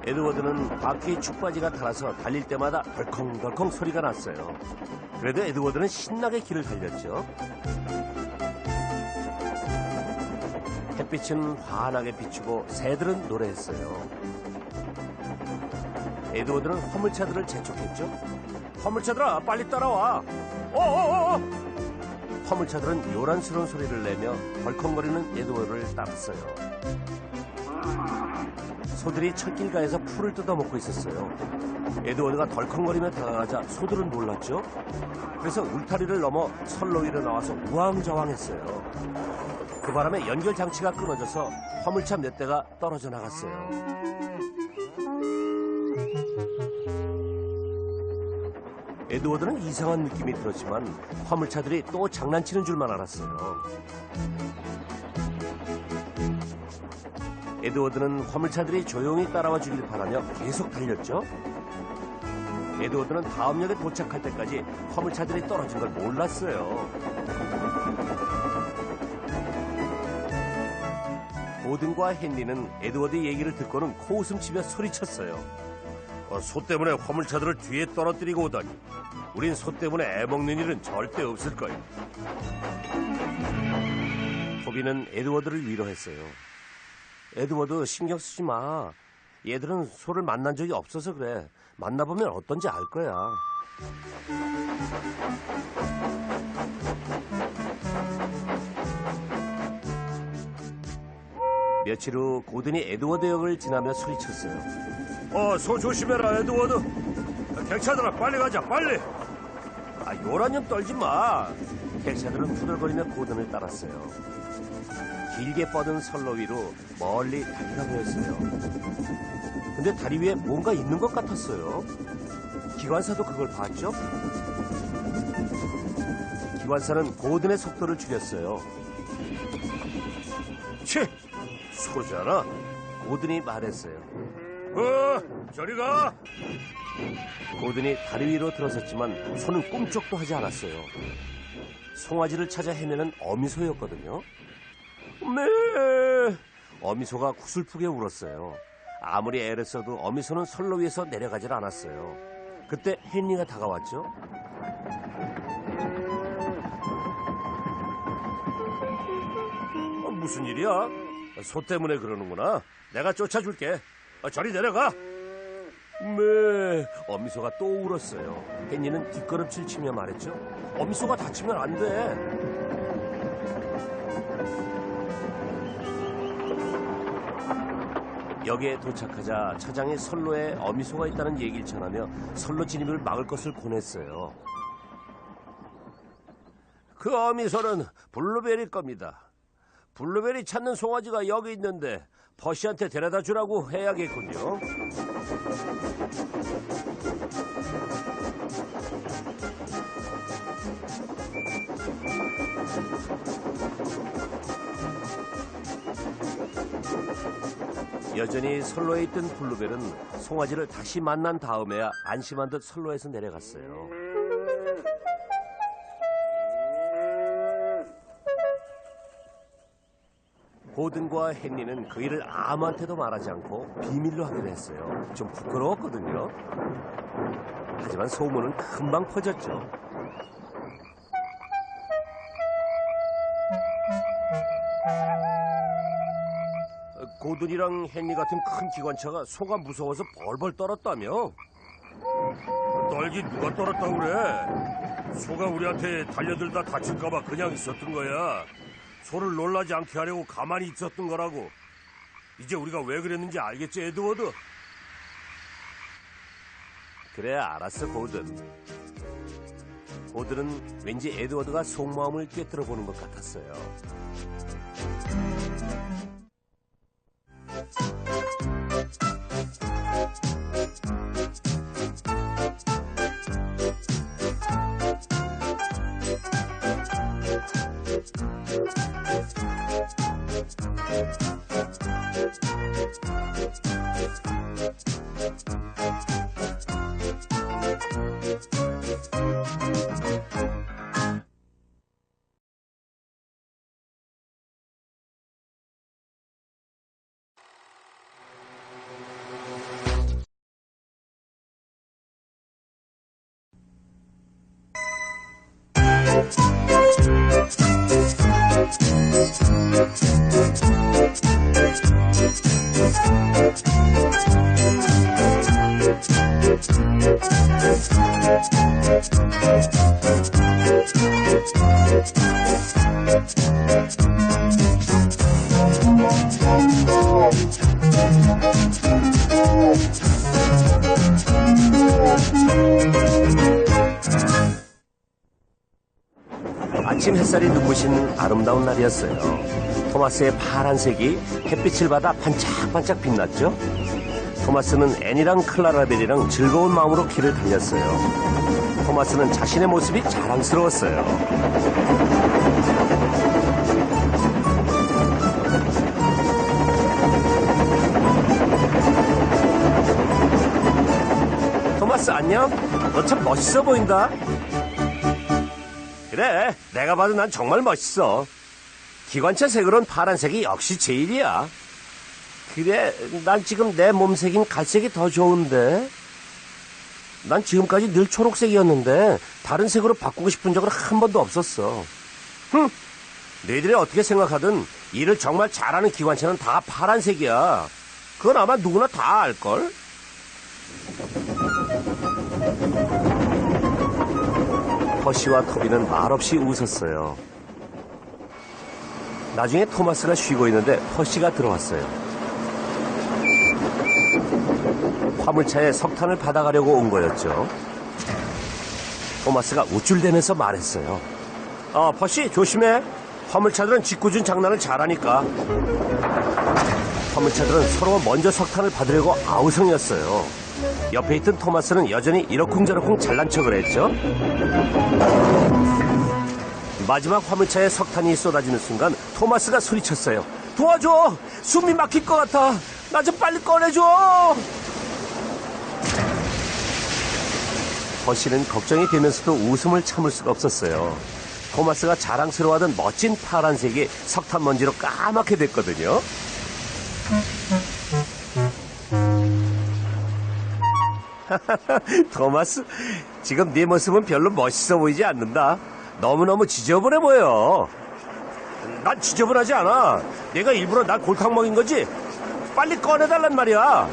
에드워드는 바퀴에 축바지가 달아서 달릴 때마다 덜컹덜컹 소리가 났어요. 그래도 에드워드는 신나게 길을 달렸죠. 햇빛은 환하게 비추고 새들은 노래했어요. 에드워드는 화물차들을 재촉했죠. 화물차들아, 빨리 따라와. 어어어어! 화물차들은 요란스러운 소리를 내며 덜컹거리는 에드워드를 따랐어요. 소들이 철길가에서 풀을 뜯어먹고 있었어요. 에드워드가 덜컹거리며 다가가자 소들은 놀랐죠. 그래서 울타리를 넘어 선로 위로 나와서 우왕좌왕했어요. 그 바람에 연결 장치가 끊어져서 화물차 몇 대가 떨어져 나갔어요. 에드워드는 이상한 느낌이 들었지만 화물차들이 또 장난치는 줄만 알았어요. 에드워드는 화물차들이 조용히 따라와 주길 바라며 계속 달렸죠. 에드워드는 다음 역에 도착할 때까지 화물차들이 떨어진 걸 몰랐어요. 고든과 헨리는 에드워드 얘기를 듣고는 코웃음치며 소리쳤어요. 소 때문에 화물차들을 뒤에 떨어뜨리고 오다니. 우린 소 때문에 애먹는 일은 절대 없을 거야. 토비는 에드워드를 위로했어요. 에드워드, 신경 쓰지 마. 얘들은 소를 만난 적이 없어서 그래. 만나보면 어떤지 알 거야. 며칠 후 고든이 에드워드 역을 지나며 소리쳤어요. 소 조심해라, 에드워드. 객차들아, 빨리 가자, 빨리. 요란념 떨지 마. 객차들은 푸들거리며 고든을 따랐어요. 길게 뻗은 선로 위로 멀리 다리가 보였어요. 근데 다리 위에 뭔가 있는 것 같았어요. 기관사도 그걸 봤죠? 기관사는 고든의 속도를 줄였어요. 치! 소잖아. 고든이 말했어요. 저리 가! 고든이 다리 위로 들어섰지만 소는 꿈쩍도 하지 않았어요. 송아지를 찾아 헤매는 어미소였거든요. 네! 어미소가 구슬프게 울었어요. 아무리 애를 써도 어미소는 선로 위에서 내려가질 않았어요. 그때 헨리가 다가왔죠. 무슨 일이야? 소 때문에 그러는구나. 내가 쫓아줄게. 저리 내려가. 네. 어미소가 또 울었어요. 헨리는 뒷걸음질 치며 말했죠. 어미소가 다치면 안 돼. 역에 도착하자 차장이 선로에 어미소가 있다는 얘기를 전하며 선로 진입을 막을 것을 권했어요. 그 어미소는 블루베리일 겁니다. 블루베리 찾는 송아지가 여기 있는데 버시한테 데려다 주라고 해야겠군요. 여전히 선로에 있던 블루벨은 송아지를 다시 만난 다음에야 안심한 듯 선로에서 내려갔어요. 고든과 헨리는 그 일을 아무한테도 말하지 않고 비밀로 하기로 했어요. 좀 부끄러웠거든요. 하지만 소문은 금방 퍼졌죠. 고든이랑 헨리 같은 큰 기관차가 소가 무서워서 벌벌 떨었다며? 떨긴 누가 떨었다고 그래? 소가 우리한테 달려들다 다칠까봐 그냥 있었던 거야. 소를 놀라지 않게 하려고 가만히 있었던 거라고. 이제 우리가 왜 그랬는지 알겠지, 에드워드? 그래, 알았어, 고든. 고든은 왠지 에드워드가 속마음을 꿰뚫어 보는 것 같았어요. 아침 햇살이 눈부신 아름다운 날이었어요. 토마스의 파란색이 햇빛을 받아 반짝반짝 빛났죠. 토마스는 애니랑 클라라벨이랑 즐거운 마음으로 길을 달렸어요. 토마스는 자신의 모습이 자랑스러웠어요. 토마스 안녕? 너 참 멋있어 보인다. 그래, 내가 봐도 난 정말 멋있어. 기관차 색으론 파란색이 역시 제일이야. 그래, 난 지금 내 몸색인 갈색이 더 좋은데. 난 지금까지 늘 초록색이었는데 다른 색으로 바꾸고 싶은 적은 한 번도 없었어. 너희들이 어떻게 생각하든 일을 정말 잘하는 기관차는 다 파란색이야. 그건 아마 누구나 다 알걸? 퍼시와 토비는 말없이 웃었어요. 나중에 토마스가 쉬고 있는데 퍼시가 들어왔어요. 화물차에 석탄을 받아가려고 온 거였죠. 토마스가 우쭐대면서 말했어요. 퍼시 조심해. 화물차들은 짓궂은 장난을 잘하니까. 화물차들은 서로 먼저 석탄을 받으려고 아우성이었어요. 옆에 있던 토마스는 여전히 이러쿵저러쿵 잘난 척을 했죠. 마지막 화물차에 석탄이 쏟아지는 순간 토마스가 소리쳤어요. 도와줘! 숨이 막힐 것 같아! 나 좀 빨리 꺼내줘! 버시는 걱정이 되면서도 웃음을 참을 수가 없었어요. 토마스가 자랑스러워하던 멋진 파란색이 석탄 먼지로 까맣게 됐거든요. 토마스, 지금 네 모습은 별로 멋있어 보이지 않는다. 너무너무 지저분해 보여. 난 지저분하지 않아. 내가 일부러 날 골탕 먹인 거지. 빨리 꺼내달란 말이야.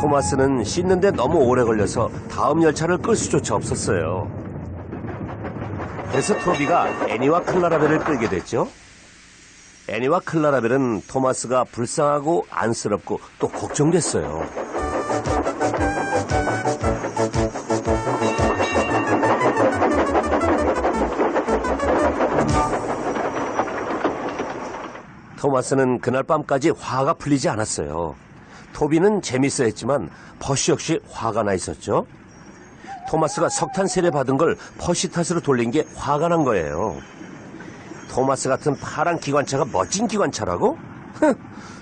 토마스는 씻는데 너무 오래 걸려서 다음 열차를 끌 수조차 없었어요. 그래서 토비가 애니와 클라라벨을 끌게 됐죠. 애니와 클라라벨은 토마스가 불쌍하고 안쓰럽고 또 걱정됐어요. 토마스는 그날 밤까지 화가 풀리지 않았어요. 토비는 재밌어 했지만 퍼시 역시 화가 나 있었죠. 토마스가 석탄 세례 받은 걸 퍼시 탓으로 돌린 게 화가 난 거예요. 토마스 같은 파란 기관차가 멋진 기관차라고?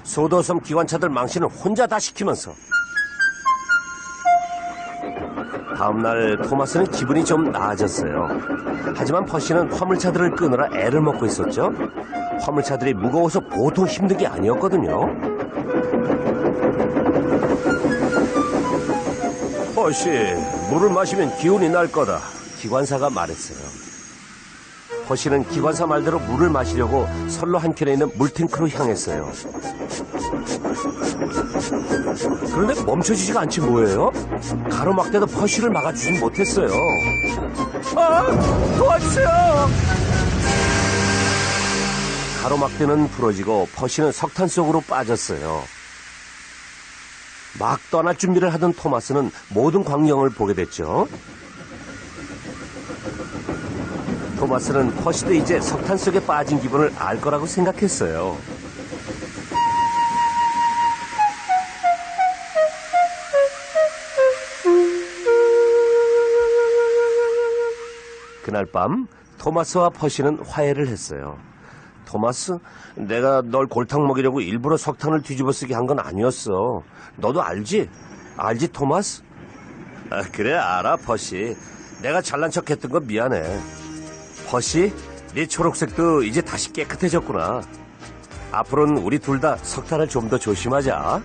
소도섬 기관차들 망신을 혼자 다 시키면서. 다음날 토마스는 기분이 좀 나아졌어요. 하지만 퍼시는 화물차들을 끄느라 애를 먹고 있었죠. 화물차들이 무거워서 보통 힘든 게 아니었거든요. 퍼시, 물을 마시면 기운이 날 거다. 기관사가 말했어요. 퍼시는 기관사 말대로 물을 마시려고 선로 한켠에 있는 물탱크로 향했어요. 그런데 멈춰지지가 않지 뭐예요? 가로막대도 퍼시를 막아주진 못했어요. 도와주세요! 가로막대는 부러지고 퍼시는 석탄 속으로 빠졌어요. 막 떠날 준비를 하던 토마스는 모든 광경을 보게 됐죠. 토마스는 퍼시도 이제 석탄 속에 빠진 기분을 알 거라고 생각했어요. 그날 밤 토마스와 퍼시는 화해를 했어요. 토마스, 내가 널 골탕 먹이려고 일부러 석탄을 뒤집어 쓰게 한 건 아니었어. 너도 알지? 알지, 토마스? 그래, 알아, 퍼시. 내가 잘난 척했던 건 미안해. 퍼시, 네 초록색도 이제 다시 깨끗해졌구나. 앞으로는 우리 둘 다 석탄을 좀 더 조심하자.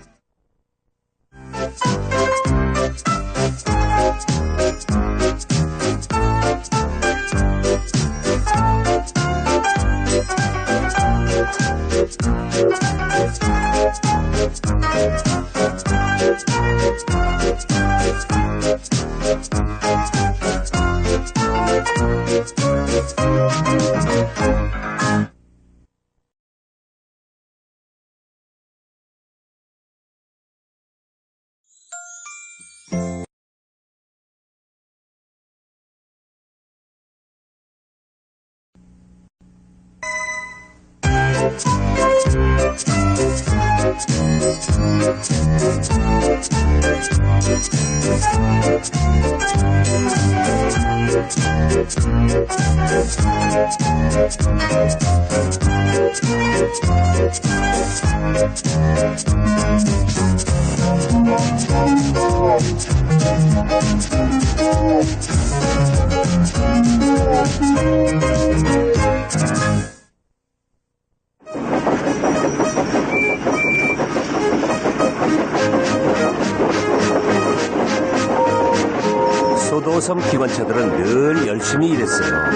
소도섬 기관차들은 늘 열심히 일했어요.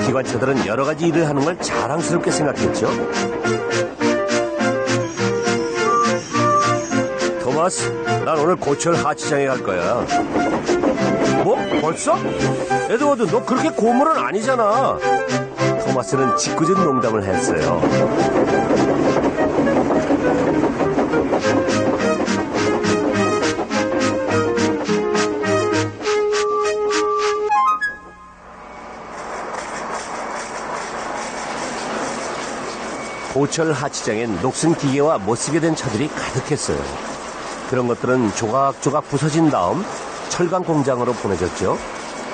기관차들은 여러 가지 일을 하는 걸 자랑스럽게 생각했죠. 토마스, 난 오늘 고철 하치장에 갈 거야. 뭐? 벌써? 에드워드, 너 그렇게 고물은 아니잖아. 토마스는 짓궂은 농담을 했어요. 고철 하치장엔 녹슨 기계와 못쓰게 된 차들이 가득했어요. 그런 것들은 조각조각 부서진 다음 철강 공장으로 보내졌죠.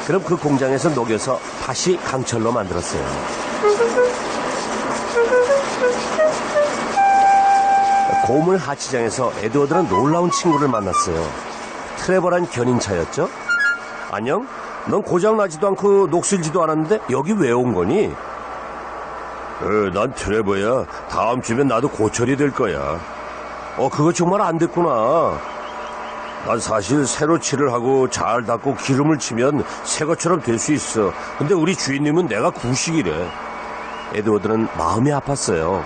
그럼 그 공장에서 녹여서 다시 강철로 만들었어요. 고물 하치장에서 에드워드는 놀라운 친구를 만났어요. 트레버란 견인차였죠. 안녕? 넌 고장나지도 않고 녹슬지도 않았는데 여기 왜 온 거니? 난 트레버야. 다음 주면 나도 고철이 될 거야. 그거 정말 안 됐구나. 난 사실 새로 칠을 하고 잘 닦고 기름을 치면 새 것처럼 될 수 있어. 근데 우리 주인님은 내가 구식이래. 에드워드는 마음이 아팠어요.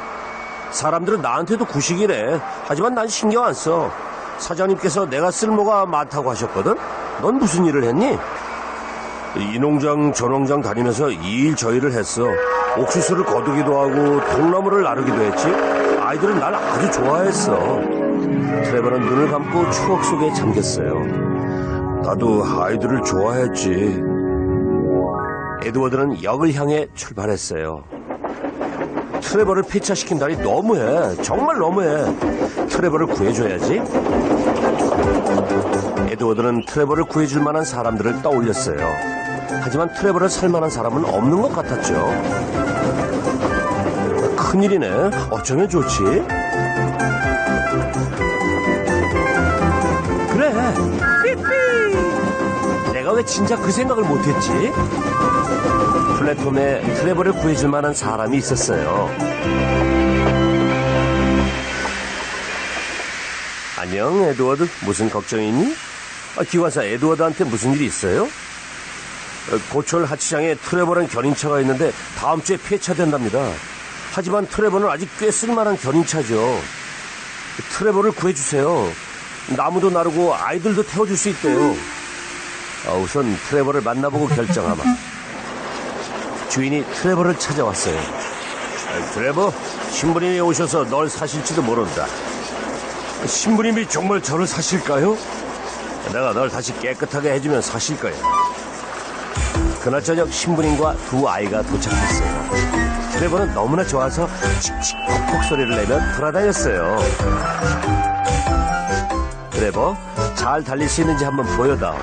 사람들은 나한테도 구식이래. 하지만 난 신경 안 써. 사장님께서 내가 쓸모가 많다고 하셨거든. 넌 무슨 일을 했니? 이 농장 저 농장 다니면서 이 일 저 일을 했어. 옥수수를 거두기도 하고 통나무를 나르기도 했지. 아이들은 날 아주 좋아했어. 트레버는 눈을 감고 추억 속에 잠겼어요. 나도 아이들을 좋아했지. 에드워드는 역을 향해 출발했어요. 트레버를 폐차시킨다니 너무해. 정말 너무해. 트레버를 구해줘야지. 에드워드는 트레버를 구해줄 만한 사람들을 떠올렸어요. 하지만 트레버를 살 만한 사람은 없는 것 같았죠. 큰일이네. 어쩌면 좋지? 그래. 삐삐. 내가 왜 진작 그 생각을 못했지? 플랫폼에 트레버를 구해줄 만한 사람이 있었어요. 안녕, 에드워드. 무슨 걱정이 있니? 기관사 에드워드한테 무슨 일이 있어요? 고철 하치장에 트레버란 견인차가 있는데 다음 주에 폐차된답니다. 하지만 트레버는 아직 꽤 쓸만한 견인차죠. 트레버를 구해주세요. 나무도 나르고 아이들도 태워줄 수 있대요. 우선 트레버를 만나보고 결정하마. 주인이 트레버를 찾아왔어요. 트레버, 신부님이 오셔서 널 사실지도 모른다. 신부님이 정말 저를 사실까요? 내가 널 다시 깨끗하게 해주면 사실 거야. 그날 저녁 신부님과 두 아이가 도착했어요. 트레버는 너무나 좋아서 칙칙 퍽퍽 소리를 내며 돌아다녔어요. 트레버, 잘 달릴 수 있는지 한번 보여다오.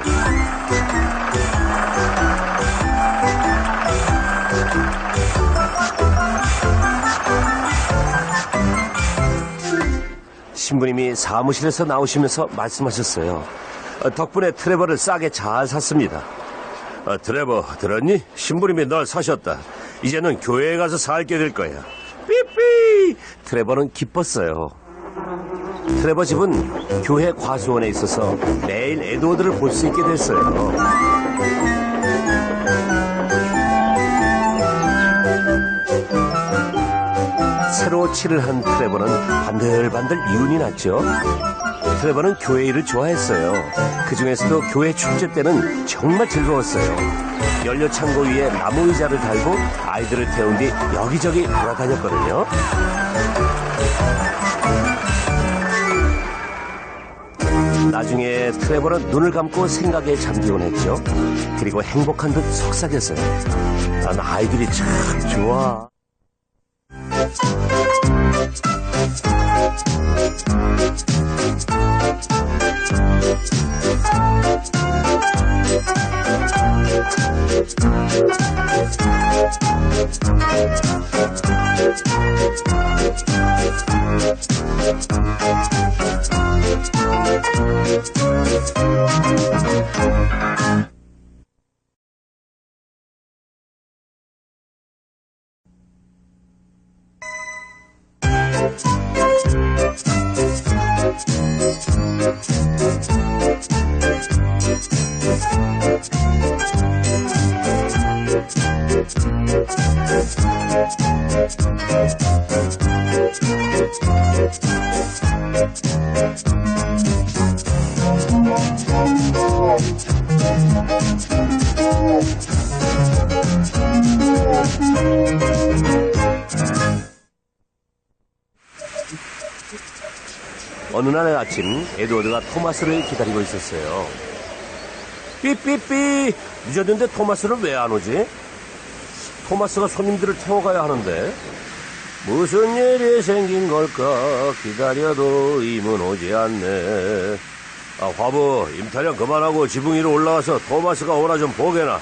신부님이 사무실에서 나오시면서 말씀하셨어요. 덕분에 트레버를 싸게 잘 샀습니다. 트레버, 들었니? 신부님이 널 사셨다. 이제는 교회에 가서 살게 될 거야. 삐삐! 트레버는 기뻤어요. 트레버 집은 교회 과수원에 있어서 매일 에드워드를 볼 수 있게 됐어요. 새로 칠을 한 트레버는 반들반들 이운이 났죠. 트레버는 교회 일을 좋아했어요. 그 중에서도 교회 축제 때는 정말 즐거웠어요. 연료 창고 위에 나무 의자를 달고 아이들을 태운 뒤 여기저기 돌아다녔거든요. 나중에 트레버는 눈을 감고 생각에 잠기곤 했죠. 그리고 행복한 듯 속삭였어요. 난 아이들이 참 좋아. 어느 날 아침 에드워드가 토마스를 기다리고 있었어요. 삐삐삐, 늦었는데 토마스는 왜 안 오지? 토마스가 손님들을 태워가야 하는데. 무슨 일이 생긴 걸까? 기다려도 임은 오지 않네. 아, 화부, 임타령 그만하고 지붕 위로 올라와서 토마스가 오나 좀 보게나.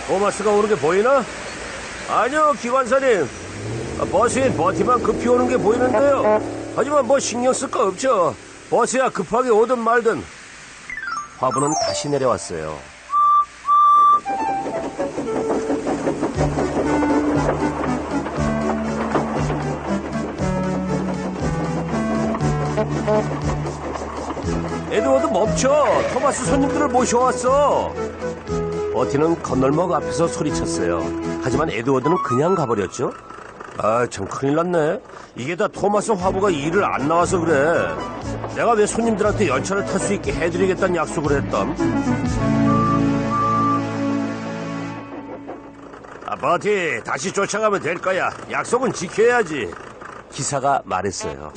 토마스가 오는 게 보이나? 아니요, 기관사님. 버스인 버티만 급히 오는 게 보이는데요. 하지만 뭐 신경 쓸 거 없죠. 버스야 급하게 오든 말든. 화부는 다시 내려왔어요. 에드워드 멈춰. 토마스 손님들을 모셔왔어. 버티는 건널목 앞에서 소리쳤어요. 하지만 에드워드는 그냥 가버렸죠. 아, 참 큰일 났네. 이게 다 토마스 화부가 일을 안 나와서 그래. 내가 왜 손님들한테 열차를 탈 수 있게 해드리겠다는 약속을 했담. 아, 버티, 다시 쫓아가면 될 거야. 약속은 지켜야지. 기사가 말했어요.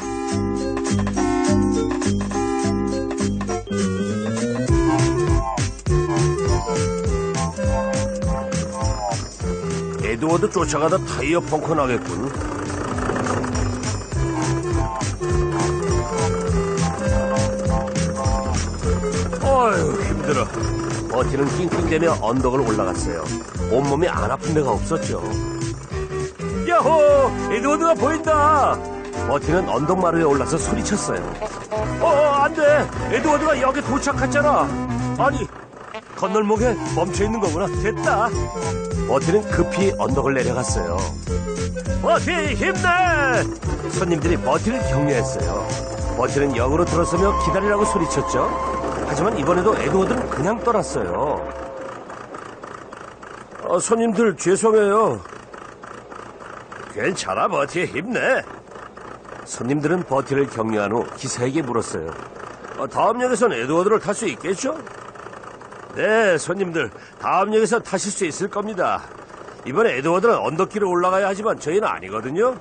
에드워드 쫓아가다 타이어 펑크 나겠군. 어휴, 힘들어. 버티는 낑낑대며 언덕을 올라갔어요. 온몸이 안 아픈 데가 없었죠. 야호! 에드워드가 보인다! 버티는 언덕마루에 올라서 소리쳤어요. 안 돼! 에드워드가 여기 도착했잖아! 아니, 건널목에 멈춰있는 거구나. 됐다! 버티는 급히 언덕을 내려갔어요. 버티 힘내! 손님들이 버티를 격려했어요. 버티는 역으로 들어서며 기다리라고 소리쳤죠. 하지만 이번에도 에드워드는 그냥 떠났어요. 손님들 죄송해요. 괜찮아 버티 힘내. 손님들은 버티를 격려한 후 기사에게 물었어요. 다음 역에선 에드워드를 탈 수 있겠죠? 네, 손님들 다음 역에서 타실 수 있을 겁니다. 이번에 에드워드는 언덕길을 올라가야 하지만 저희는 아니거든요.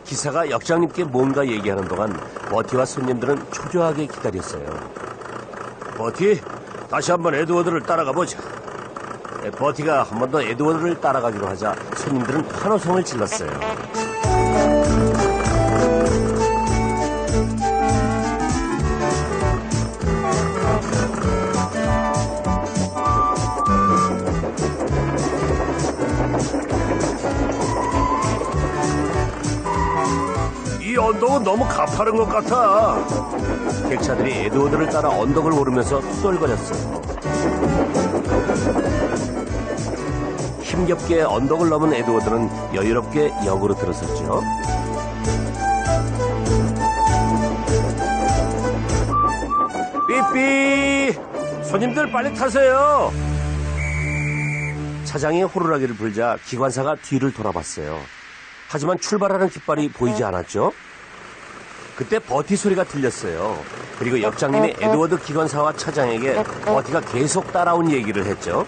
기사가 역장님께 뭔가 얘기하는 동안 버티와 손님들은 초조하게 기다렸어요. 버티, 다시 한번 에드워드를 따라가 보자. 버티가 한 번 더 에드워드를 따라가기로 하자 손님들은 환호성을 질렀어요. 이 언덕은 너무 가파른 것 같아. 객차들이 에드워드를 따라 언덕을 오르면서 투덜거렸어요. 힘겹게 언덕을 넘은 에드워드는 여유롭게 역으로 들어섰죠. 삐삐! 손님들 빨리 타세요! 차장이 호루라기를 불자 기관사가 뒤를 돌아봤어요. 하지만 출발하는 깃발이 보이지 않았죠. 그때 버티 소리가 들렸어요. 그리고 역장님이 에드워드 기관사와 차장에게 버티가 계속 따라온 얘기를 했죠.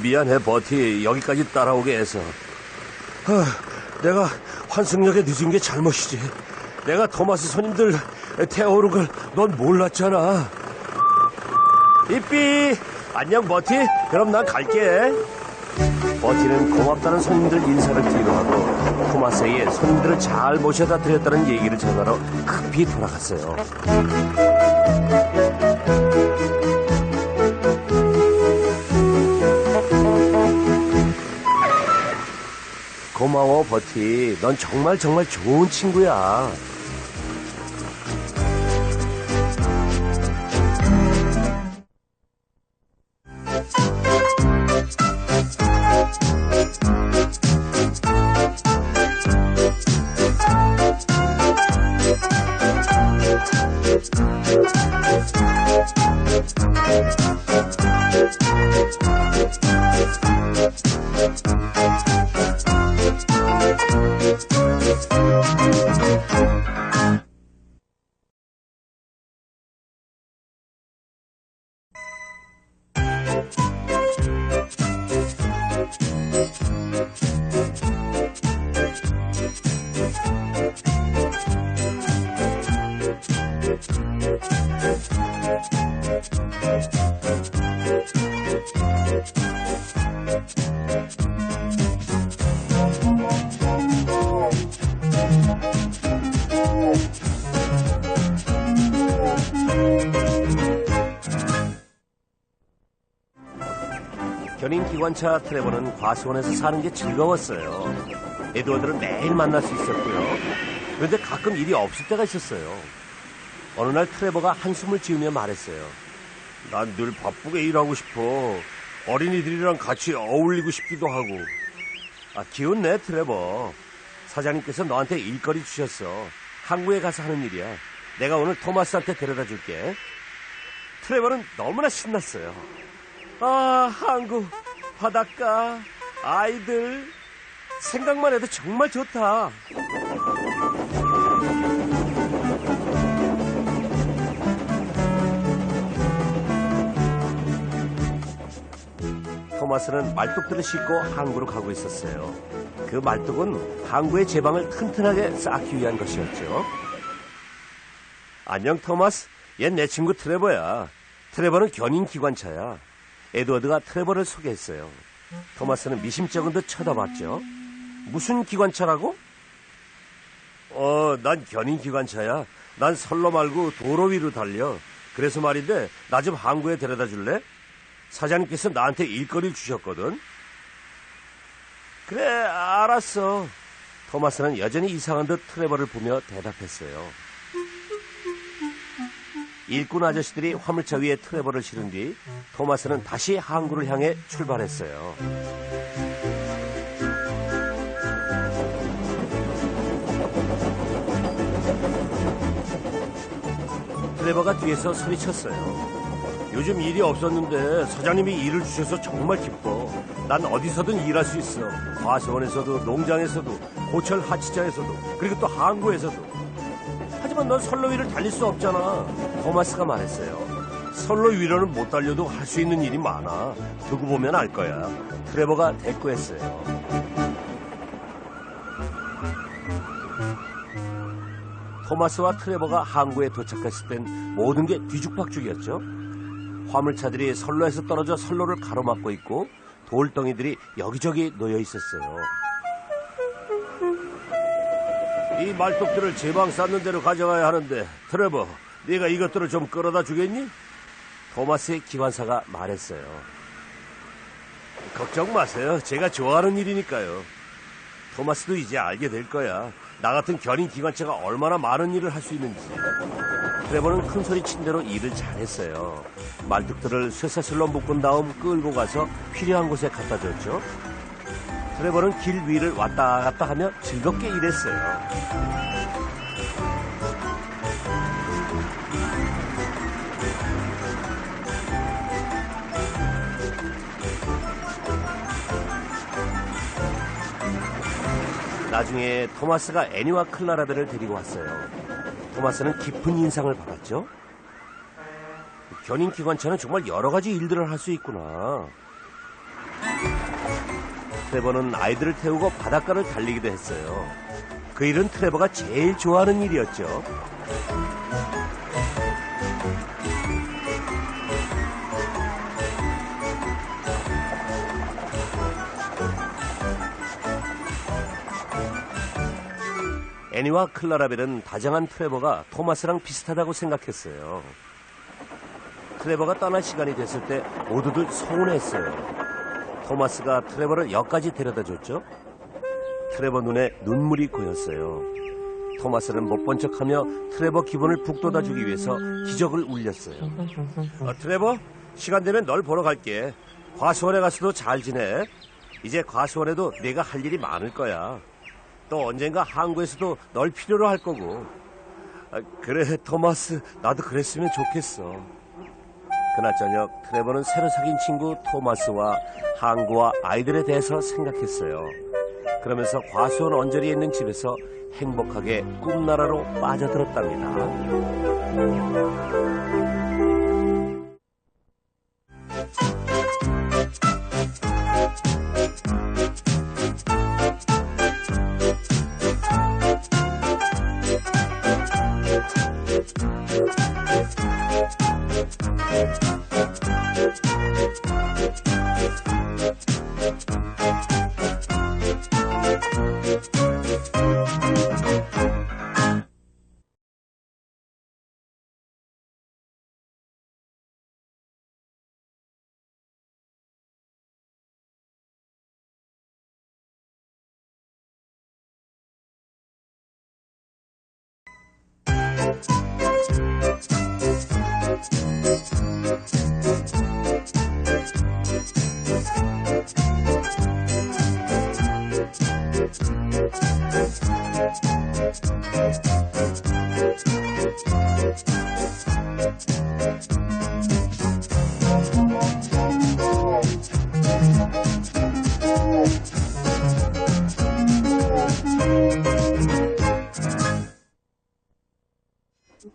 미안해 버티, 여기까지 따라오게 해서. 내가 환승역에 늦은 게 잘못이지. 내가 토마스 손님들 태워오는 걸 넌 몰랐잖아. 이삐, 안녕 버티. 그럼 난 갈게. 버티는 고맙다는 손님들 인사를 뒤로하고 토마스에게 손님들을 잘 모셔다 드렸다는 얘기를 전하러 급히 돌아갔어요. 고마워 버티. 넌 정말 좋은 친구야. 견인 기관차 트레버는 과수원에서 사는 게 즐거웠어요. 에드워드를 매일 만날 수 있었고요. 그런데 가끔 일이 없을 때가 있었어요. 어느 날 트레버가 한숨을 지으며 말했어요. 난 늘 바쁘게 일하고 싶어. 어린이들이랑 같이 어울리고 싶기도 하고. 기운내 트레버. 사장님께서 너한테 일거리 주셨어. 항구에 가서 하는 일이야. 내가 오늘 토마스한테 데려다 줄게. 트레버는 너무나 신났어요. 항구, 바닷가, 아이들. 생각만 해도 정말 좋다. 토마스는 말뚝들을 싣고 항구로 가고 있었어요. 그 말뚝은 항구의 제방을 튼튼하게 쌓기 위한 것이었죠. 안녕 토마스. 얜 내 친구 트레버야. 트레버는 견인 기관차야. 에드워드가 트레버를 소개했어요. 토마스는 미심쩍은 듯 쳐다봤죠. 무슨 기관차라고? 난 견인 기관차야. 난 선로 말고 도로 위로 달려. 그래서 말인데 나 좀 항구에 데려다 줄래? 사장님께서 나한테 일거리를 주셨거든. 그래, 알았어. 토마스는 여전히 이상한 듯 트레버를 보며 대답했어요. 일꾼 아저씨들이 화물차 위에 트레버를 실은 뒤 토마스는 다시 항구를 향해 출발했어요. 트레버가 뒤에서 소리쳤어요. 요즘 일이 없었는데 사장님이 일을 주셔서 정말 기뻐. 난 어디서든 일할 수 있어. 과수원에서도, 농장에서도, 고철 하치자에서도, 그리고 또 항구에서도. 하지만 넌 선로 위를 달릴 수 없잖아. 토마스가 말했어요. 선로 위로는 못 달려도 할 수 있는 일이 많아. 두고 보면 알 거야. 트레버가 대꾸했어요. 토마스와 트레버가 항구에 도착했을 땐 모든 게 뒤죽박죽이었죠. 화물차들이 선로에서 떨어져 선로를 가로막고 있고 돌덩이들이 여기저기 놓여 있었어요. 이 말뚝들을 제방 쌓는 대로 가져가야 하는데 트레버, 네가 이것들을 좀 끌어다 주겠니? 토마스의 기관사가 말했어요. 걱정 마세요. 제가 좋아하는 일이니까요. 토마스도 이제 알게 될 거야. 나 같은 견인 기관차가 얼마나 많은 일을 할 수 있는지. 트레버는 큰 소리 친 대로 일을 잘했어요. 말뚝들을 쇠사슬로 묶은 다음 끌고 가서 필요한 곳에 갖다 줬죠. 트레버는 길 위를 왔다 갔다 하며 즐겁게 일했어요. 나중에 토마스가 애니와 클라라벨을 데리고 왔어요. 토마스는 깊은 인상을 받았죠. 견인기관차는 정말 여러 가지 일들을 할 수 있구나. 트레버는 아이들을 태우고 바닷가를 달리기도 했어요. 그 일은 트레버가 제일 좋아하는 일이었죠. 애니와 클라라벨은 다정한 트레버가 토마스랑 비슷하다고 생각했어요. 트레버가 떠날 시간이 됐을 때 모두들 서운했어요. 토마스가 트레버를 역까지 데려다 줬죠. 트레버 눈에 눈물이 고였어요. 토마스는 못 본 척하며 트레버 기분을 북돋아주기 위해서 기적을 울렸어요. 트레버, 시간 되면 널 보러 갈게. 과수원에 가서도 잘 지내. 이제 과수원에도 내가 할 일이 많을 거야. 또 언젠가 항구에서도 널 필요로 할 거고. 그래, 토마스, 나도 그랬으면 좋겠어. 그날 저녁 트레버는 새로 사귄 친구 토마스와 항구와 아이들에 대해서 생각했어요. 그러면서 과수원 언저리에 있는 집에서 행복하게 꿈나라로 빠져들었답니다.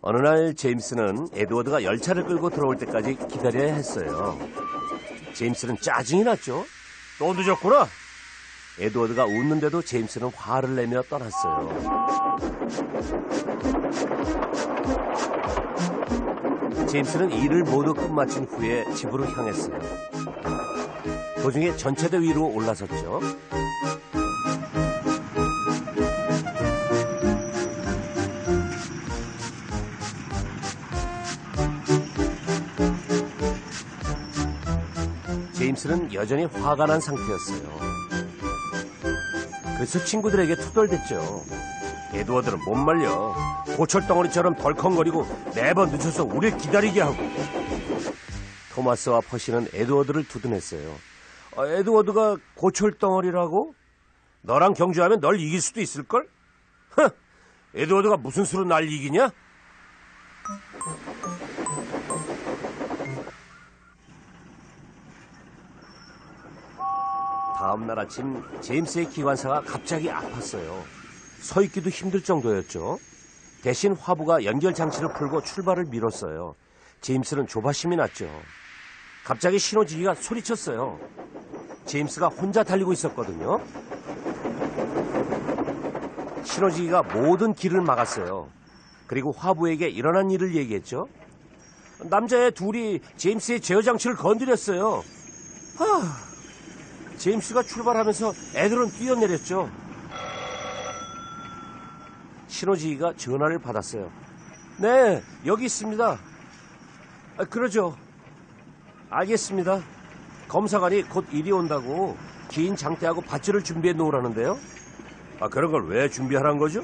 어느 날 제임스는 에드워드가 열차를 끌고 들어올 때까지 기다려야 했어요. 제임스는 짜증이 났죠. 또 늦었구나. 에드워드가 웃는데도 제임스는 화를 내며 떠났어요. 제임스는 일을 모두 끝마친 후에 집으로 향했어요. 도중에 전체대 위로 올라섰죠. 제임스는 여전히 화가 난 상태였어요. 그래서 친구들에게 투덜댔죠. 에드워드는 못 말려. 고철덩어리처럼 덜컹거리고 매번 늦어서 우릴 기다리게 하고. 토마스와 퍼시는 에드워드를 두둔했어요. 에드워드가 고철덩어리라고? 너랑 경주하면 널 이길 수도 있을걸? 에드워드가 무슨 수로 날 이기냐? 다음날 아침 제임스의 기관사가 갑자기 아팠어요. 서 있기도 힘들 정도였죠. 대신 화부가 연결 장치를 풀고 출발을 미뤘어요. 제임스는 조바심이 났죠. 갑자기 신호지기가 소리쳤어요. 제임스가 혼자 달리고 있었거든요. 신호지기가 모든 길을 막았어요. 그리고 화부에게 일어난 일을 얘기했죠. 남자애 둘이 제임스의 제어 장치를 건드렸어요. 제임스가 출발하면서 애들은 뛰어내렸죠. 신호지기가 전화를 받았어요. 네, 여기 있습니다. 그러죠. 알겠습니다. 검사관이 곧 이리 온다고 긴 장대하고 밧줄을 준비해 놓으라는데요. 그런 걸 왜 준비하라는 거죠?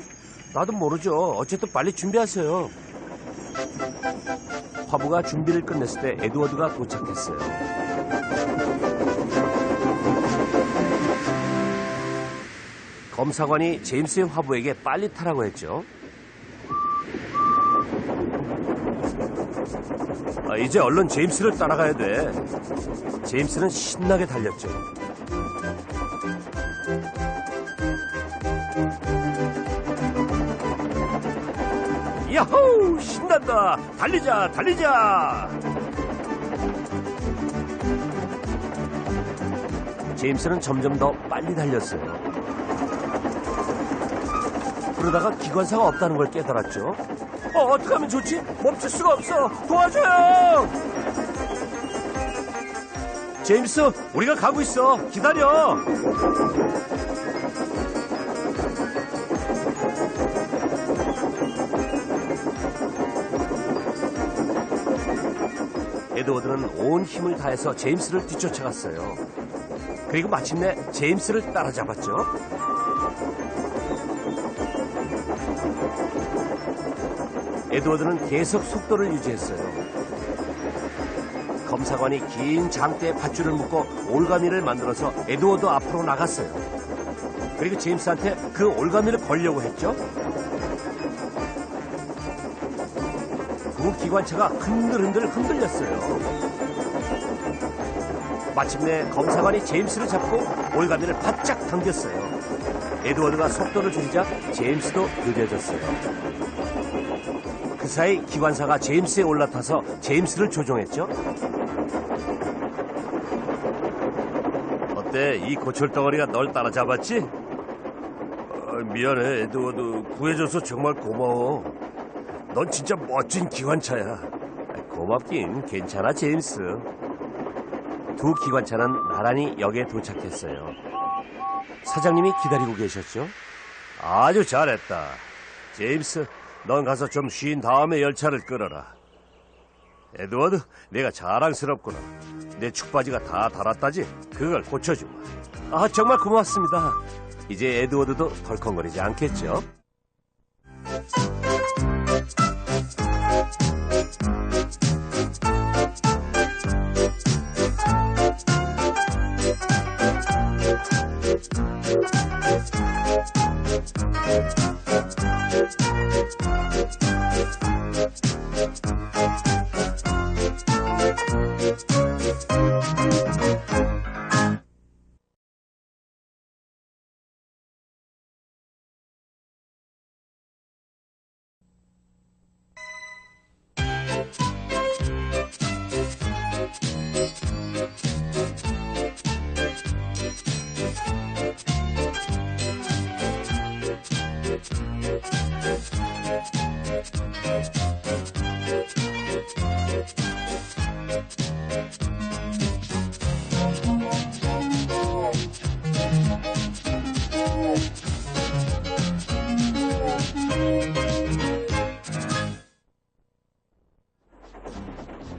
나도 모르죠. 어쨌든 빨리 준비하세요. 화부가 준비를 끝냈을 때 에드워드가 도착했어요. 검사관이 제임스의 화부에게 빨리 타라고 했죠. 이제 얼른 제임스를 따라가야 돼. 제임스는 신나게 달렸죠. 야호! 신난다! 달리자! 달리자! 제임스는 점점 더 빨리 달렸어요. 그러다가 기관사가 없다는 걸 깨달았죠. 어떻게 하면 좋지? 멈출 수가 없어! 도와줘요! 제임스, 우리가 가고 있어. 기다려. 에드워드는 온 힘을 다해서 제임스를 뒤쫓아갔어요. 그리고 마침내 제임스를 따라잡았죠. 에드워드는 계속 속도를 유지했어요. 검사관이 긴 장대에 밧줄을 묶고 올가미를 만들어서 에드워드 앞으로 나갔어요. 그리고 제임스한테 그 올가미를 걸려고 했죠. 두 기관차가 흔들흔들 흔들렸어요. 마침내 검사관이 제임스를 잡고 올가미를 바짝 당겼어요. 에드워드가 속도를 줄이자 제임스도 느려졌어요. 그 사이 기관사가 제임스에 올라타서 제임스를 조종했죠. 어때? 이 고철덩어리가 널 따라잡았지? 미안해, 에드워드. 구해줘서 정말 고마워. 넌 진짜 멋진 기관차야. 고맙긴. 괜찮아, 제임스. 두 기관차는 나란히 역에 도착했어요. 사장님이 기다리고 계셨죠? 아주 잘했다. 제임스, 넌 가서 좀 쉰 다음에 열차를 끌어라. 에드워드, 내가 자랑스럽구나. 내 축바지가 다 닳았다지? 그걸 고쳐주마. 정말 고맙습니다. 이제 에드워드도 덜컹거리지 않겠죠?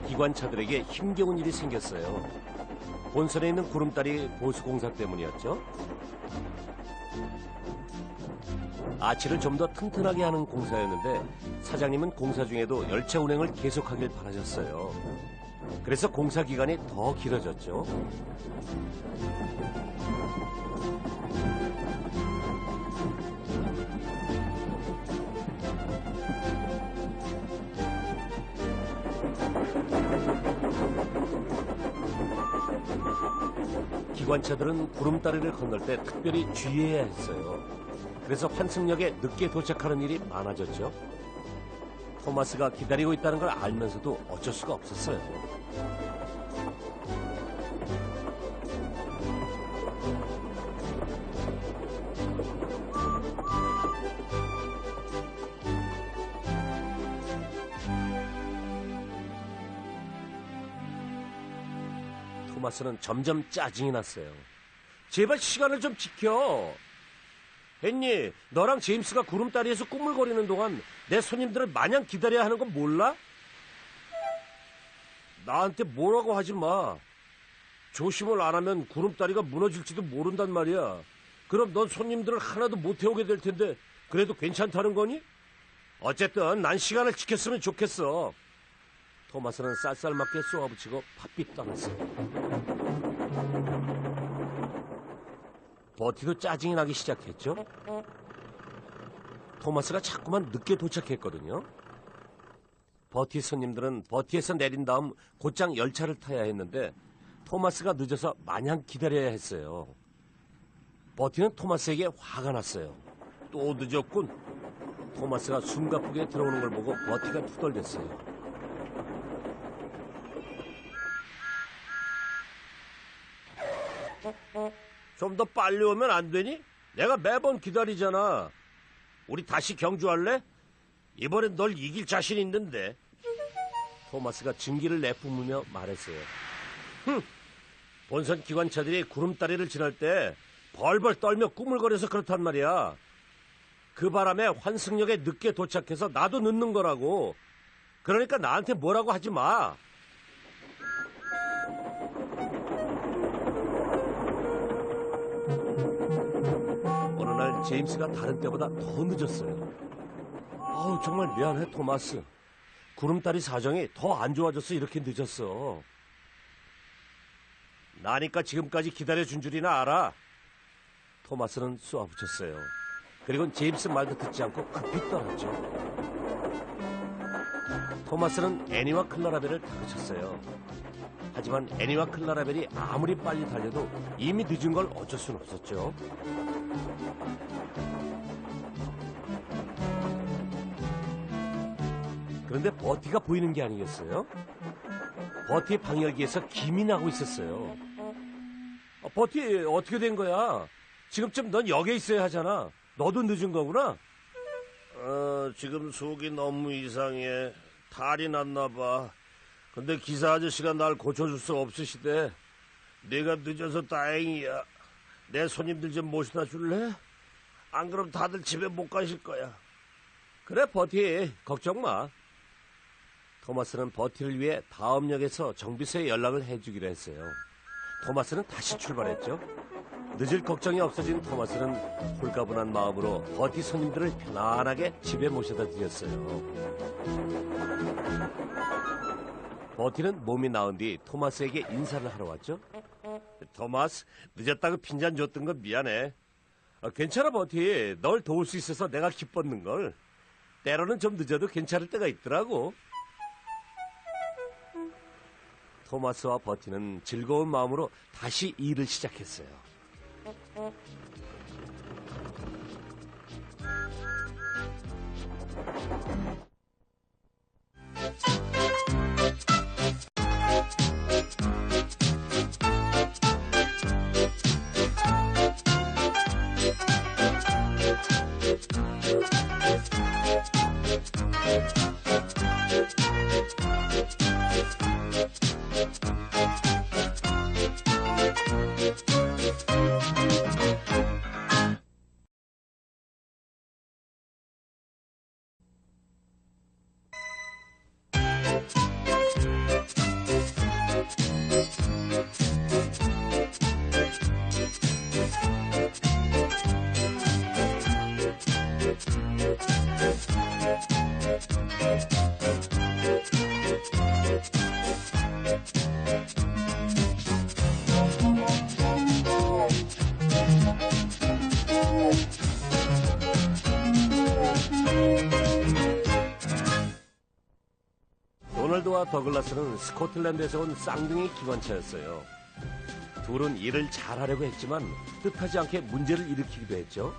기관차들에게 힘겨운 일이 생겼어요. 본선에 있는 구름다리 보수공사 때문이었죠. 아치를 좀 더 튼튼하게 하는 공사였는데 사장님은 공사 중에도 열차 운행을 계속하길 바라셨어요. 그래서 공사 기간이 더 길어졌죠. 기관차들은 구름다리를 건널 때 특별히 주의해야 했어요. 그래서 환승역에 늦게 도착하는 일이 많아졌죠. 토마스가 기다리고 있다는 걸 알면서도 어쩔 수가 없었어요. 토마스는 점점 짜증이 났어요. 제발 시간을 좀 지켜. 헨리, 너랑 제임스가 구름다리에서 꾸물거리는 동안 내 손님들을 마냥 기다려야 하는 건 몰라? 나한테 뭐라고 하지 마. 조심을 안 하면 구름다리가 무너질지도 모른단 말이야. 그럼 넌 손님들을 하나도 못 태우게 될 텐데 그래도 괜찮다는 거니? 어쨌든 난 시간을 지켰으면 좋겠어. 토마스는 쌀쌀맞게 쏘아붙이고 팥빛 떠났어요. 버티도 짜증이 나기 시작했죠. 토마스가 자꾸만 늦게 도착했거든요. 버티 손님들은 버티에서 내린 다음 곧장 열차를 타야 했는데 토마스가 늦어서 마냥 기다려야 했어요. 버티는 토마스에게 화가 났어요. 또 늦었군. 토마스가 숨가쁘게 들어오는 걸 보고 버티가 투덜댔어요. 좀 더 빨리 오면 안 되니? 내가 매번 기다리잖아. 우리 다시 경주할래? 이번엔 널 이길 자신 있는데. 토마스가 증기를 내뿜으며 말했어요. 본선 기관차들이 구름다리를 지날 때 벌벌 떨며 꾸물거려서 그렇단 말이야. 그 바람에 환승역에 늦게 도착해서 나도 늦는 거라고. 그러니까 나한테 뭐라고 하지 마. 어느 날 제임스가 다른 때보다 더 늦었어요. 아우, 정말 미안해, 토마스. 구름다리 사정이 더 안 좋아져서 이렇게 늦었어. 나니까 지금까지 기다려준 줄이나 알아. 토마스는 쏘아붙였어요. 그리고 제임스 말도 듣지 않고 급히 떠났죠. 토마스는 애니와 클라라벨을 다그쳤어요. 하지만 애니와 클라라벨이 아무리 빨리 달려도 이미 늦은 걸 어쩔 수는 없었죠. 그런데 버티가 보이는 게 아니겠어요? 버티의 방열기에서 김이 나고 있었어요. 버티, 어떻게 된 거야? 지금쯤 넌 역에 있어야 하잖아. 너도 늦은 거구나? 지금 속이 너무 이상해. 탈이 났나 봐. 근데 기사 아저씨가 날 고쳐줄 수 없으시대. 내가 늦어서 다행이야. 내 손님들 좀 모셔다 줄래? 안 그럼 다들 집에 못 가실 거야. 그래, 버티. 걱정 마. 토마스는 버티를 위해 다음 역에서 정비소에 연락을 해주기로 했어요. 토마스는 다시 출발했죠. 늦을 걱정이 없어진 토마스는 홀가분한 마음으로 버티 손님들을 편안하게 집에 모셔다 드렸어요. 버티는 몸이 나은 뒤 토마스에게 인사를 하러 왔죠. 토마스, 늦었다고 핀잔 줬던 건 미안해. 괜찮아, 버티. 널 도울 수 있어서 내가 기뻤는걸. 때로는 좀 늦어도 괜찮을 때가 있더라고. 토마스와 버티는 즐거운 마음으로 다시 일을 시작했어요. 도널드와 더글라스는 스코틀랜드에서 온 쌍둥이 기관차였어요. 둘은 일을 잘하려고 했지만 뜻하지 않게 문제를 일으키기도 했죠.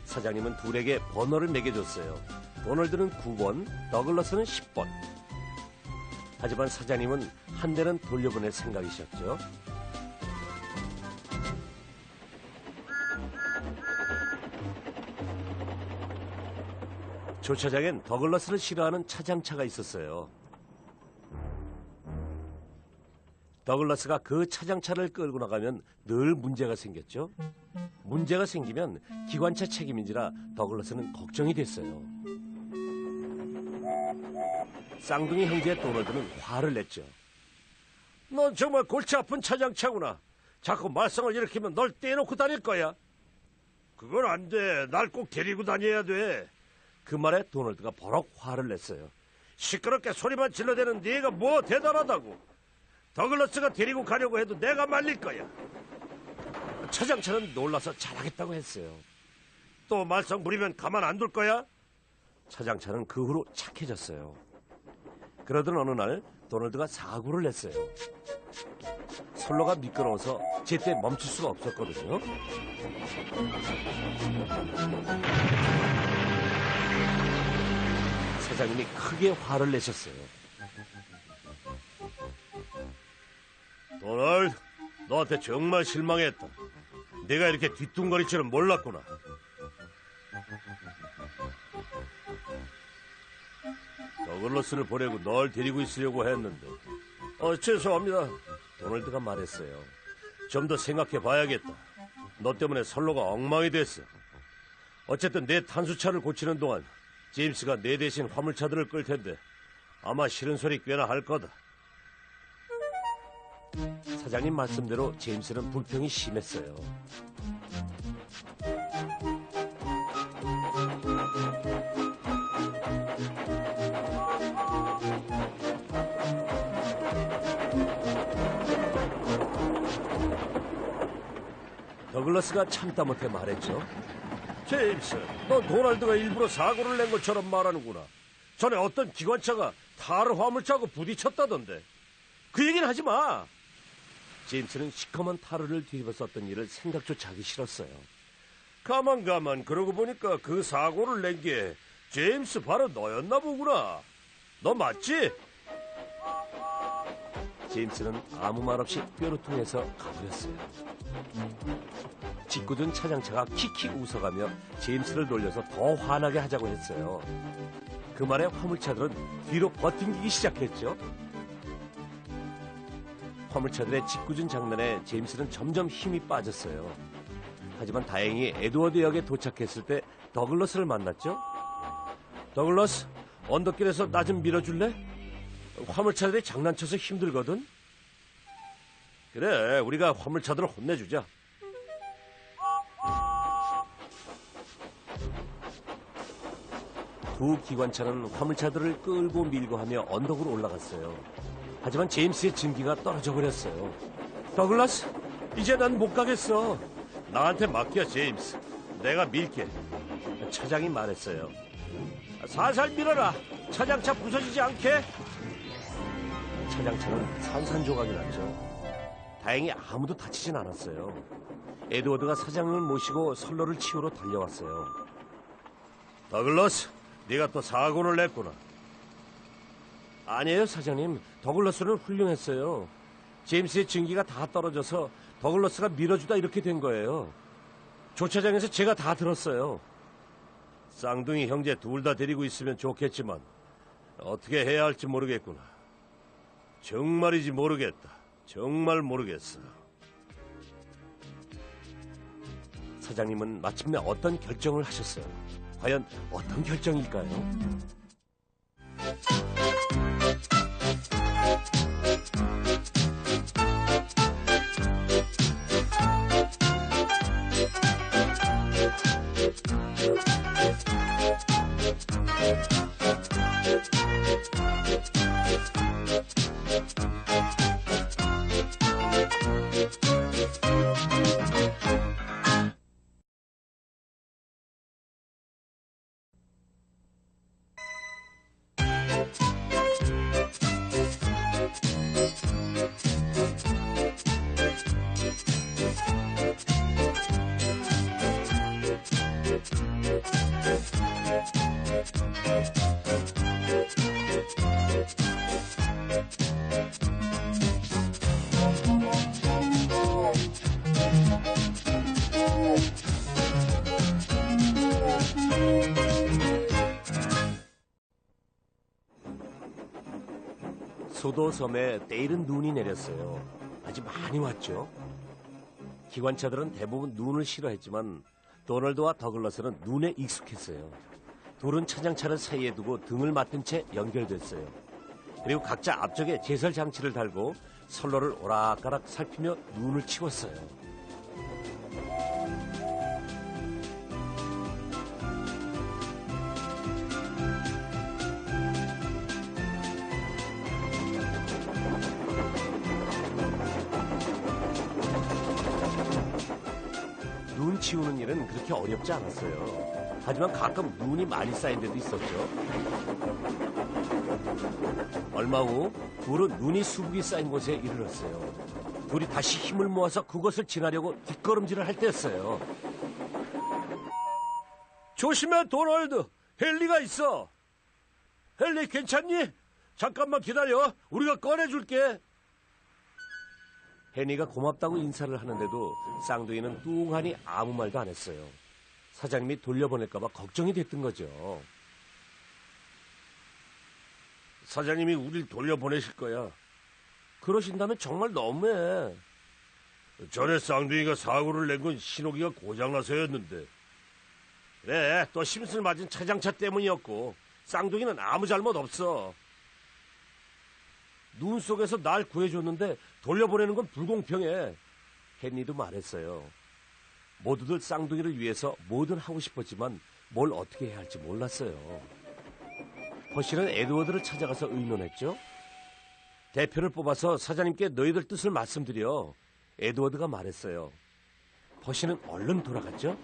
사장님은 둘에게 번호를 매겨줬어요. 도널드는 9번, 더글라스는 10번. 하지만 사장님은 한 대는 돌려보낼 생각이셨죠. 주차장엔 더글라스를 싫어하는 차장차가 있었어요. 더글라스가 그 차장차를 끌고 나가면 늘 문제가 생겼죠. 문제가 생기면 기관차 책임인지라 더글라스는 걱정이 됐어요. 쌍둥이 형제 도널드는 화를 냈죠. 넌 정말 골치 아픈 차장차구나. 자꾸 말썽을 일으키면 널 떼놓고 다닐 거야. 그건 안 돼. 날 꼭 데리고 다녀야 돼. 그 말에 도널드가 버럭 화를 냈어요. 시끄럽게 소리만 질러대는 네가 뭐 대단하다고. 더글라스가 데리고 가려고 해도 내가 말릴 거야. 차장차는 놀라서 잘하겠다고 했어요. 또 말썽 부리면 가만 안 둘 거야? 차장차는 그 후로 착해졌어요. 그러던 어느 날 도널드가 사고를 냈어요. 선로가 미끄러워서 제때 멈출 수가 없었거든요. 사장님이 크게 화를 내셨어요. 도널드, 너한테 정말 실망했다. 내가 이렇게 뒤뚱거릴 줄은 몰랐구나. 더글러스를 보내고 널 데리고 있으려고 했는데. 죄송합니다. 도널드가 말했어요. 좀 더 생각해 봐야겠다. 너 때문에 선로가 엉망이 됐어. 어쨌든 내 탄수차를 고치는 동안 제임스가 내 대신 화물차들을 끌 텐데 아마 싫은 소리 꽤나 할 거다. 사장님 말씀대로 제임스는 불평이 심했어요. 더글러스가 참다 못해 말했죠. 제임스, 넌 도널드가 일부러 사고를 낸 것처럼 말하는구나. 전에 어떤 기관차가 타르 화물차하고 부딪혔다던데. 그 얘기는 하지 마. 제임스는 시커먼 타르를 뒤집어 썼던 일을 생각조차 하기 싫었어요. 가만 그러고 보니까 그 사고를 낸 게 제임스 바로 너였나 보구나. 너 맞지? 제임스는 아무 말 없이 뾰루통에서 가버렸어요. 짓궂은 차장차가 킥킥 웃어가며 제임스를 놀려서 더 화나게 하자고 했어요. 그 말에 화물차들은 뒤로 버팅기기 시작했죠. 화물차들의 짓궂은 장난에 제임스는 점점 힘이 빠졌어요. 하지만 다행히 에드워드 역에 도착했을 때 더글러스를 만났죠. 더글러스, 언덕길에서 나 좀 밀어줄래? 화물차들이 장난쳐서 힘들거든. 그래, 우리가 화물차들을 혼내주자. 두 기관차는 화물차들을 끌고 밀고 하며 언덕으로 올라갔어요. 하지만 제임스의 증기가 떨어져 버렸어요. 더글라스, 이제 난 못 가겠어. 나한테 맡겨, 제임스. 내가 밀게. 차장이 말했어요. 살살 밀어라. 차장차 부서지지 않게. 차장차는 산산조각이 났죠. 다행히 아무도 다치진 않았어요. 에드워드가 사장님을 모시고 선로를 치우러 달려왔어요. 더글러스, 네가 또 사고를 냈구나. 아니에요, 사장님. 더글러스는 훌륭했어요. 제임스의 증기가 다 떨어져서 더글러스가 밀어주다 이렇게 된 거예요. 조차장에서 제가 다 들었어요. 쌍둥이 형제 둘 다 데리고 있으면 좋겠지만 어떻게 해야 할지 모르겠구나. 정말이지 모르겠다. 정말 모르겠어. 사장님은 마침내 어떤 결정을 하셨어요. 과연 어떤 결정일까요? 소도섬에 때이른 눈이 내렸어요. 아주 많이 왔죠. 기관차들은 대부분 눈을 싫어했지만 도널드와 더글러스는 눈에 익숙했어요. 둘은 차장차를 사이에 두고 등을 맞든 채 연결됐어요. 그리고 각자 앞쪽에 제설 장치를 달고 선로를 오락가락 살피며 눈을 치웠어요. 눈 치우는 일은 그렇게 어렵지 않았어요. 하지만 가끔 눈이 많이 쌓인 데도 있었죠. 얼마 후 둘은 눈이 수북이 쌓인 곳에 이르렀어요. 둘이 다시 힘을 모아서 그것을 지나려고 뒷걸음질을 할 때였어요. 조심해, 도널드. 헨리가 있어. 헨리, 괜찮니? 잠깐만 기다려. 우리가 꺼내줄게. 헨리가 고맙다고 인사를 하는데도 쌍둥이는 뚱하니 아무 말도 안 했어요. 사장님이 돌려보낼까봐 걱정이 됐던 거죠. 사장님이 우릴 돌려보내실 거야. 그러신다면 정말 너무해. 전에 쌍둥이가 사고를 낸 건 신호기가 고장나서였는데. 그래, 또 심술 맞은 차장차 때문이었고 쌍둥이는 아무 잘못 없어. 눈 속에서 날 구해줬는데 돌려보내는 건 불공평해. 헨리도 말했어요. 모두들 쌍둥이를 위해서 뭐든 하고 싶었지만 뭘 어떻게 해야 할지 몰랐어요. 퍼시는 에드워드를 찾아가서 의논했죠. 대표를 뽑아서 사장님께 너희들 뜻을 말씀드려. 에드워드가 말했어요. 퍼시는 얼른 돌아갔죠.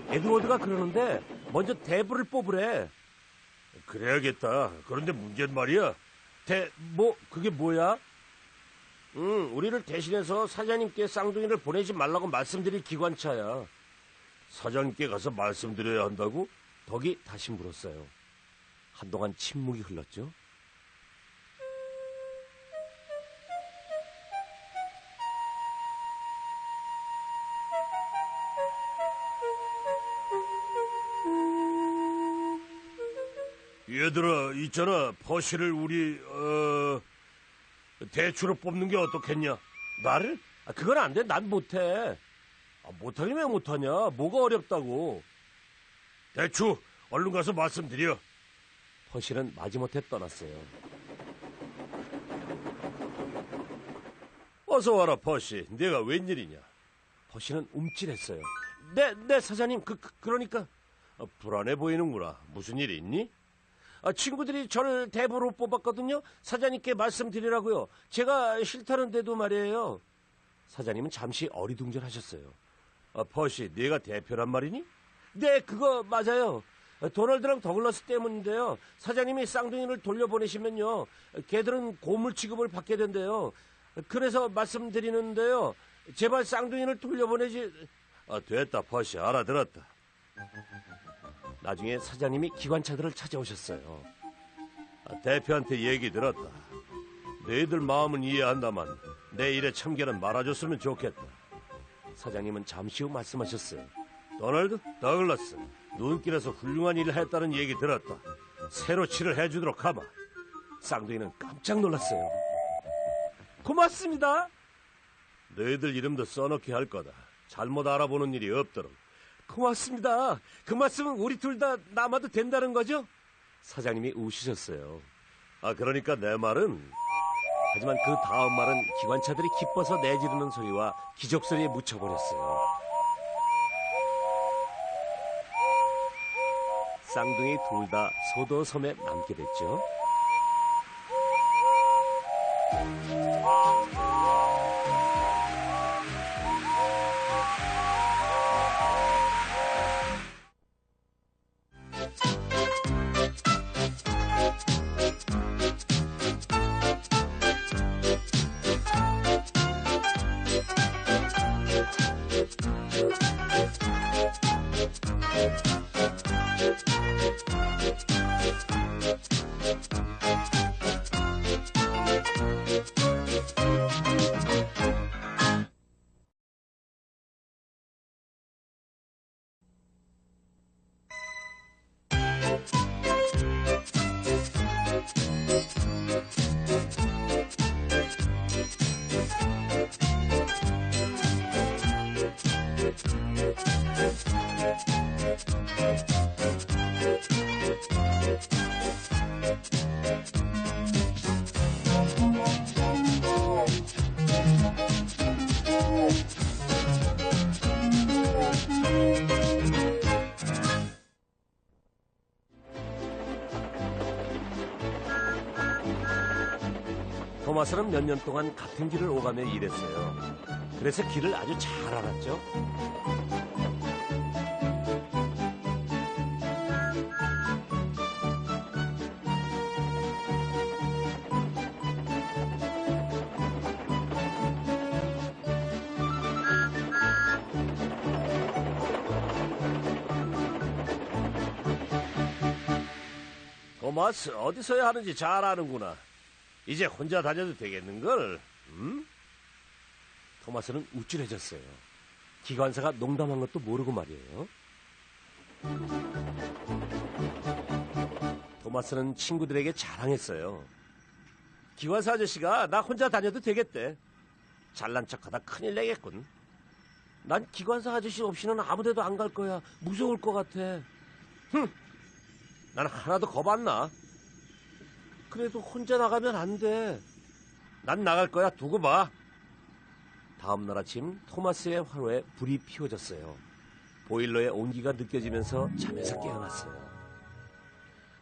에드워드가 그러는데 먼저 대부를 뽑으래. 그래야겠다. 그런데 문제는 말이야. 그게 뭐야? 우리를 대신해서 사장님께 쌍둥이를 보내지 말라고 말씀드릴 기관차야. 사장님께 가서 말씀드려야 한다고? 덕이 다시 물었어요. 한동안 침묵이 흘렀죠. 얘들아, 있잖아. 퍼시를 우리 대추로 뽑는 게 어떻겠냐? 나를? 그건 안 돼. 난 못해. 못하긴 왜 못하냐? 뭐가 어렵다고. 대추, 얼른 가서 말씀드려. 퍼시는 마지못해 떠났어요. 어서 와라, 퍼시. 내가 웬일이냐? 퍼시는 움찔했어요. 네, 사장님. 그러니까. 불안해 보이는구나. 무슨 일이 있니? 친구들이 저를 대부로 뽑았거든요. 사장님께 말씀드리라고요. 제가 싫다는데도 말이에요. 사장님은 잠시 어리둥절하셨어요. 퍼시, 네가 대표란 말이니? 네, 그거 맞아요. 도널드랑 더글라스 때문인데요. 사장님이 쌍둥이를 돌려보내시면요, 걔들은 고물 취급을 받게 된대요. 그래서 말씀드리는데요, 제발 쌍둥이를 돌려보내지. 됐다, 퍼시. 알아들었다. 나중에 사장님이 기관차들을 찾아오셨어요. 대표한테 얘기 들었다. 너희들 마음은 이해한다만 내 일에 참견은 말아줬으면 좋겠다. 사장님은 잠시 후 말씀하셨어요. 도널드, 더글라스, 눈길에서 훌륭한 일을 했다는 얘기 들었다. 새로 칠을 해주도록 하마. 쌍둥이는 깜짝 놀랐어요. 고맙습니다. 너희들 이름도 써놓게 할 거다. 잘못 알아보는 일이 없도록. 고맙습니다. 그 말씀은 우리 둘 다 남아도 된다는 거죠? 사장님이 우시셨어요. 그러니까 내 말은. 하지만 그 다음 말은 기관차들이 기뻐서 내지르는 소리와 기적소리에 묻혀버렸어요. 쌍둥이 둘 다 소도섬에 남게 됐죠. 토마스는 몇 년 동안 같은 길을 오가며 일했어요. 그래서 길을 아주 잘 알았죠. 토마스 어디서 해야 하는지 잘 아는구나. 이제 혼자 다녀도 되겠는걸? 응? 토마스는 우쭐해졌어요. 기관사가 농담한 것도 모르고 말이에요. 토마스는 친구들에게 자랑했어요. 기관사 아저씨가 나 혼자 다녀도 되겠대. 잘난 척하다 큰일 내겠군. 난 기관사 아저씨 없이는 아무데도 안 갈 거야. 무서울 것 같아. 난 하나도 겁 안 나. 그래도 혼자 나가면 안 돼. 난 나갈 거야. 두고 봐. 다음 날 아침 토마스의 화로에 불이 피워졌어요. 보일러의 온기가 느껴지면서 잠에서 깨어났어요.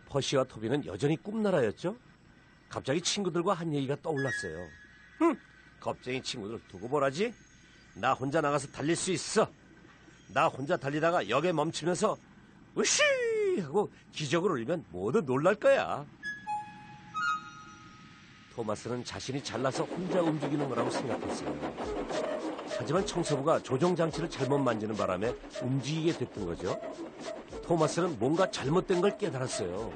퍼시와 토비는 여전히 꿈나라였죠. 갑자기 친구들과 한 얘기가 떠올랐어요. 겁쟁이 친구들 두고 보라지. 나 혼자 나가서 달릴 수 있어. 나 혼자 달리다가 역에 멈추면서 으쉬 하고 기적을 울리면 모두 놀랄 거야. 토마스는 자신이 잘나서 혼자 움직이는 거라고 생각했어요. 하지만 청소부가 조종장치를 잘못 만지는 바람에 움직이게 됐던 거죠. 토마스는 뭔가 잘못된 걸 깨달았어요.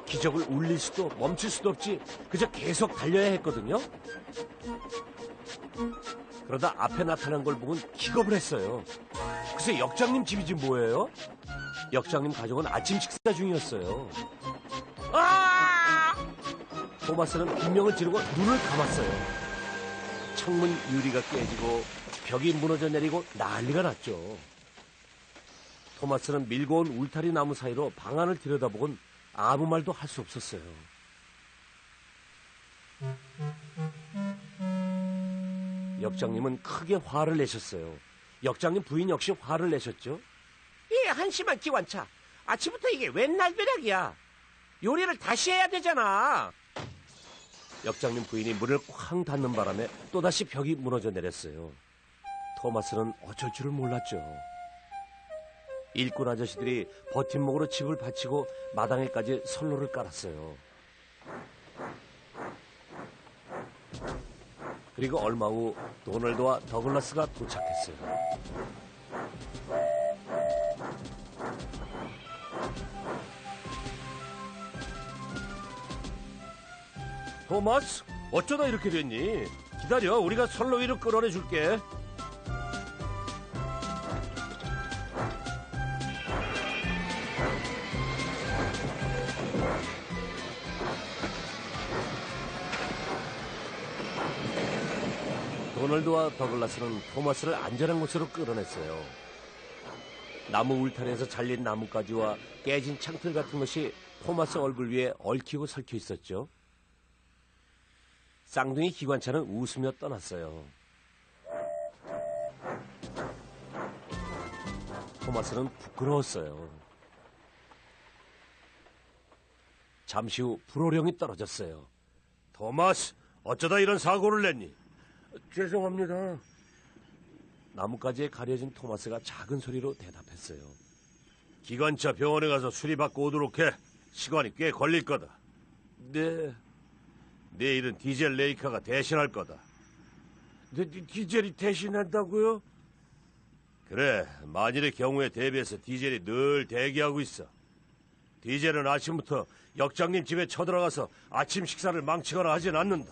기적을 울릴 수도 멈출 수도 없지. 그저 계속 달려야 했거든요. 그러다 앞에 나타난 걸 보곤 기겁을 했어요. 글쎄 역장님 집이지 뭐예요? 역장님 가족은 아침 식사 중이었어요. 아! 토마스는 비명을 지르고 눈을 감았어요. 창문 유리가 깨지고 벽이 무너져 내리고 난리가 났죠. 토마스는 밀고 온 울타리 나무 사이로 방 안을 들여다보곤 아무 말도 할 수 없었어요. 역장님은 크게 화를 내셨어요. 역장님 부인 역시 화를 내셨죠. 이 한심한 기관차. 아침부터 이게 웬 날벼락이야. 요리를 다시 해야 되잖아. 역장님 부인이 문을 쾅 닫는 바람에 또다시 벽이 무너져 내렸어요. 토마스는 어쩔 줄을 몰랐죠. 일꾼 아저씨들이 버팀목으로 집을 받치고 마당에까지 선로를 깔았어요. 그리고 얼마 후 도널드와 더글라스가 도착했어요. 토마스, 어쩌다 이렇게 됐니? 기다려, 우리가 선로 위로 끌어내 줄게. 도널드와 더글라스는 토마스를 안전한 곳으로 끌어냈어요. 나무 울타리에서 잘린 나뭇가지와 깨진 창틀 같은 것이 토마스 얼굴 위에 얽히고 설켜 있었죠. 쌍둥이 기관차는 웃으며 떠났어요. 토마스는 부끄러웠어요. 잠시 후 불호령이 떨어졌어요. 토마스, 어쩌다 이런 사고를 냈니? 죄송합니다. 나뭇가지에 가려진 토마스가 작은 소리로 대답했어요. 기관차 병원에 가서 수리받고 오도록 해. 시간이 꽤 걸릴 거다. 네. 내일은 디젤 레이카가 대신할 거다. 디젤이 대신한다고요? 그래, 만일의 경우에 대비해서 디젤이 늘 대기하고 있어. 디젤은 아침부터 역장님 집에 쳐들어가서 아침 식사를 망치거나 하진 않는다.